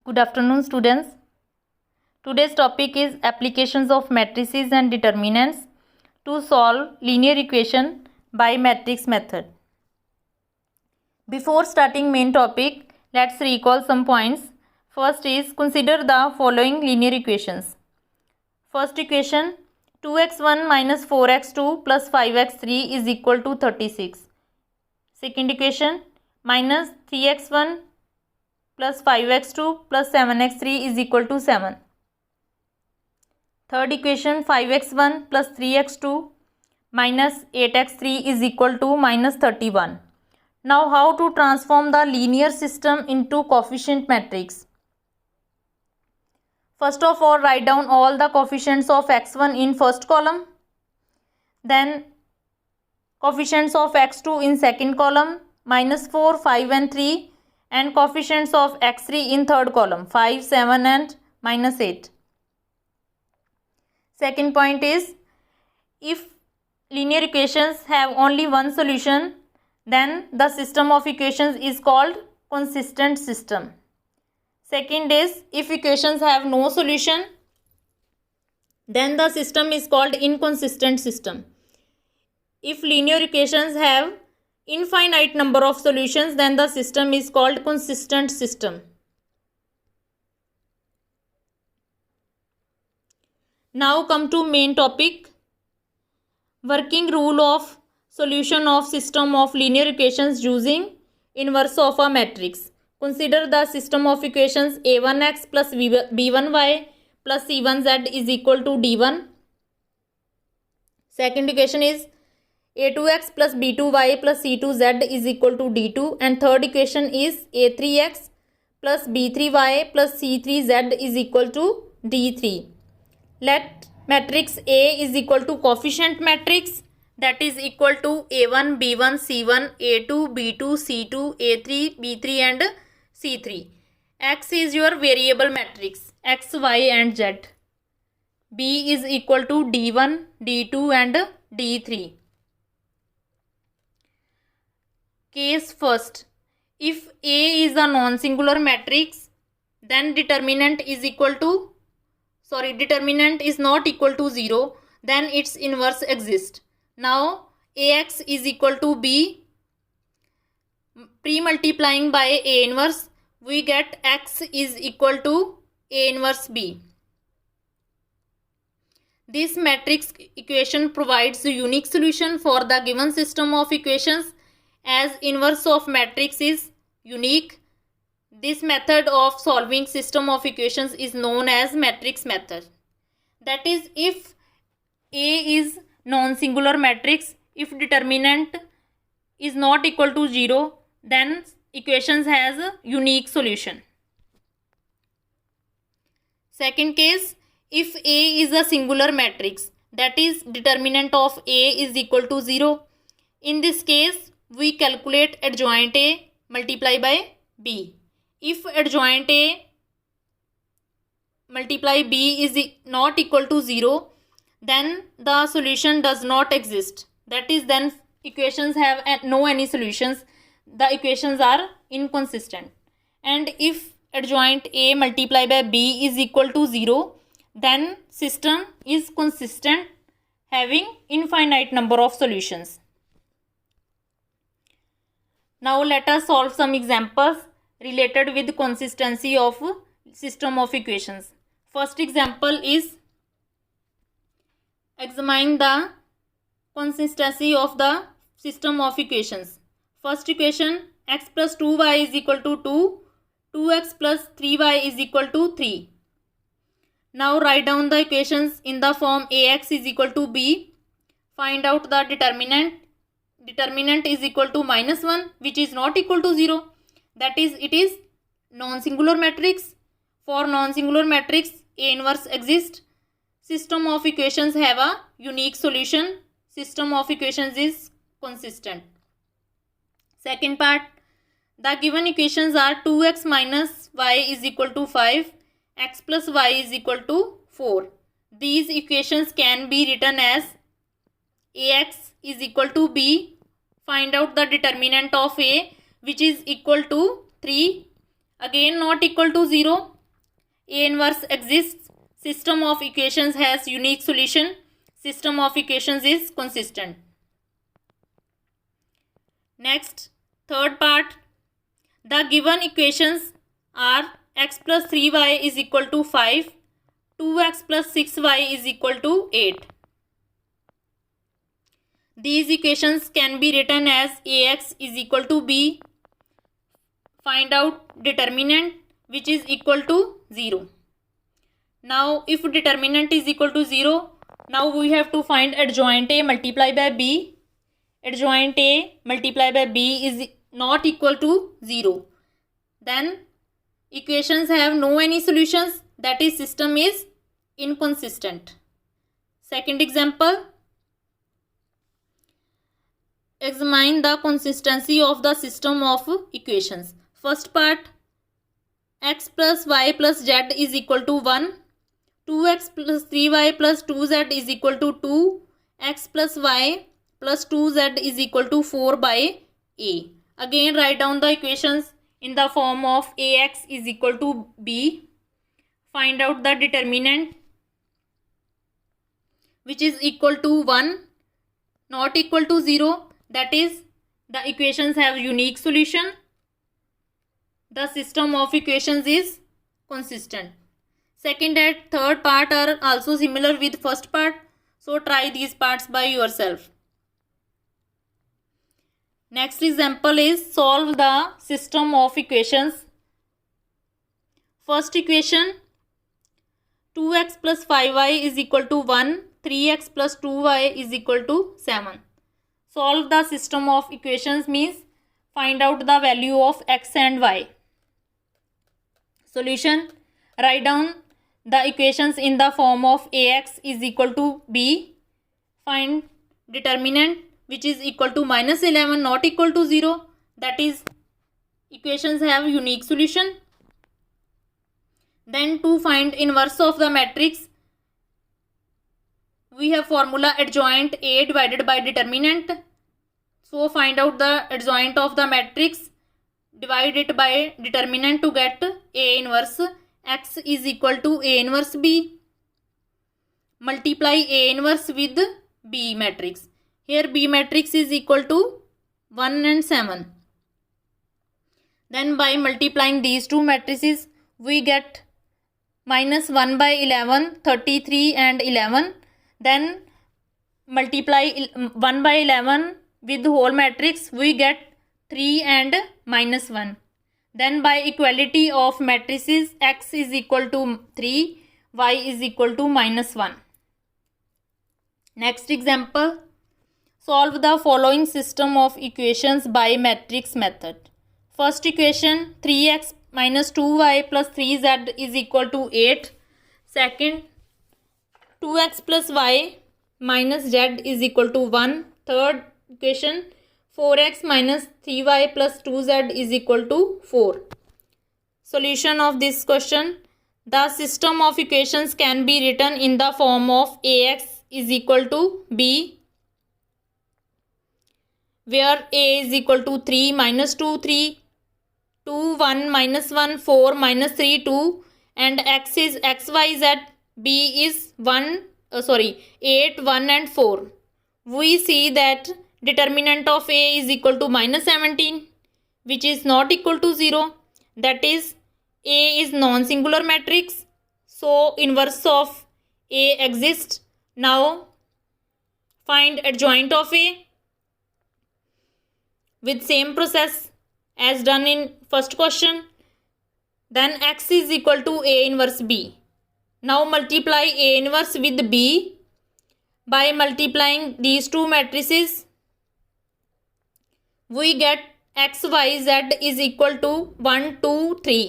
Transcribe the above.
Good afternoon, students. Today's topic is applications of matrices and determinants to solve linear equation by matrix method. Before starting main topic, let's recall some points. First is consider the following linear equations. First equation 2x1 minus 4x2 plus 5x3 is equal to 36. Second equation minus 3x1 plus 5x2 plus 7x3 is equal to 7. Third equation 5x1 plus 3x2 minus 8x3 is equal to minus 31. Now how to transform the linear system into coefficient matrix? First of all, write down all the coefficients of x1 in first column, then coefficients of x2 in second column, minus 4, 5 and 3, and coefficients of x3 in third column, 5, 7 and minus 8. Second point is, if linear equations have only one solution, then the system of equations is called consistent system. Second is, if equations have no solution, then the system is called inconsistent system. If linear equations have infinite number of solutions, then the system is called consistent system. Now come to main topic. Working rule of solution of system of linear equations using inverse of a matrix. Consider the system of equations a1x plus b1y plus c1z is equal to d1. Second equation is a2x plus b2y plus c2z is equal to d2. And third equation is a3x plus b3y plus c3z is equal to d3. Let matrix A is equal to coefficient matrix, that is equal to a1, b1, c1, a2, b2, c2, a3, b3 and c3. X is your variable matrix, x, y and z. B is equal to d1, d2 and d3. Case first. If A is a non-singular matrix, then determinant is not equal to 0, then its inverse exists. Now Ax is equal to B. Pre-multiplying by A inverse, we get X is equal to A inverse B. This matrix equation provides a unique solution for the given system of equations, as inverse of matrix is unique. This method of solving system of equations is known as matrix method. That is, if A is non-singular matrix, if determinant is not equal to 0, then equations has a unique solution. Second case, if A is a singular matrix, that is determinant of A is equal to 0. In this case, we calculate adjoint A multiply by B. If adjoint A multiply B is not equal to 0, then the solution does not exist. That is, then equations have no any solutions. The equations are inconsistent. And if adjoint A multiply by B is equal to 0, then system is consistent, having infinite number of solutions. Now let us solve some examples related with consistency of system of equations. First example is examine the consistency of the system of equations. First equation, x plus 2y is equal to 2, 2x plus 3y is equal to 3. Now write down the equations in the form ax is equal to b. Find out the determinant. Determinant is equal to minus 1, which is not equal to 0. That is, it is non-singular matrix. For non-singular matrix, A inverse exists. System of equations have a unique solution. System of equations is consistent. Second part, the given equations are 2x minus y is equal to 5, x plus y is equal to 4. These equations can be written as Ax is equal to b. Find out the determinant of A, which is equal to 3. Again not equal to 0. A inverse exists. System of equations has unique solution. System of equations is consistent. Next, third part. The given equations are x plus 3y is equal to 5, 2x plus 6y is equal to 8. These equations can be written as ax is equal to b. Find out determinant which is equal to 0. Now if determinant is equal to 0, now we have to find adjoint a multiplied by b. Adjoint a multiplied by b is not equal to 0. Then equations have no any solutions, that is system is inconsistent. Second example. Examine the consistency of the system of equations. First part, x plus y plus z is equal to 1, 2x plus 3y plus 2z is equal to 2, x plus y plus 2z is equal to 4 by a. Again write down the equations in the form of ax is equal to b. Find out the determinant which is equal to 1, not equal to 0. That is, the equations have unique solution. The system of equations is consistent. Second and third part are also similar with first part. So try these parts by yourself. Next example is solve the system of equations. First equation, 2x plus 5y is equal to 1, 3x plus 2y is equal to 7. Solve the system of equations means find out the value of x and y. Solution, write down the equations in the form of ax is equal to b. Find determinant which is equal to minus 11 not equal to 0. That is, equations have unique solution. Then to find inverse of the matrix, we have formula adjoint A divided by determinant. So find out the adjoint of the matrix, divide it by determinant to get A inverse. X is equal to A inverse B. Multiply A inverse with B matrix. Here B matrix is equal to 1 and 7. Then by multiplying these two matrices, we get minus 1 by 11, 33 and 11. Then multiply 1 by 11 with the whole matrix, we get 3 and minus 1. Then by equality of matrices, x is equal to 3, y is equal to minus 1. Next example, solve the following system of equations by matrix method. First equation, 3x minus 2y plus 3z is equal to 8. Second, 2x plus y minus z is equal to 1. Third equation, 4x minus 3y plus 2z is equal to 4. Solution of this question, the system of equations can be written in the form of ax is equal to b, where a is equal to 3 minus 2 3, 2 1 minus 1 4 minus 3 2, and x is x y z, b is 8 1 and 4. We see that determinant of a is equal to minus 17, which is not equal to 0. That is, a is non-singular matrix, so inverse of a exists. Now find adjoint of a with same process as done in first question. Then x is equal to a inverse b. Now multiply a inverse with b. By multiplying these two matrices, we get x y z is equal to 1 2 3.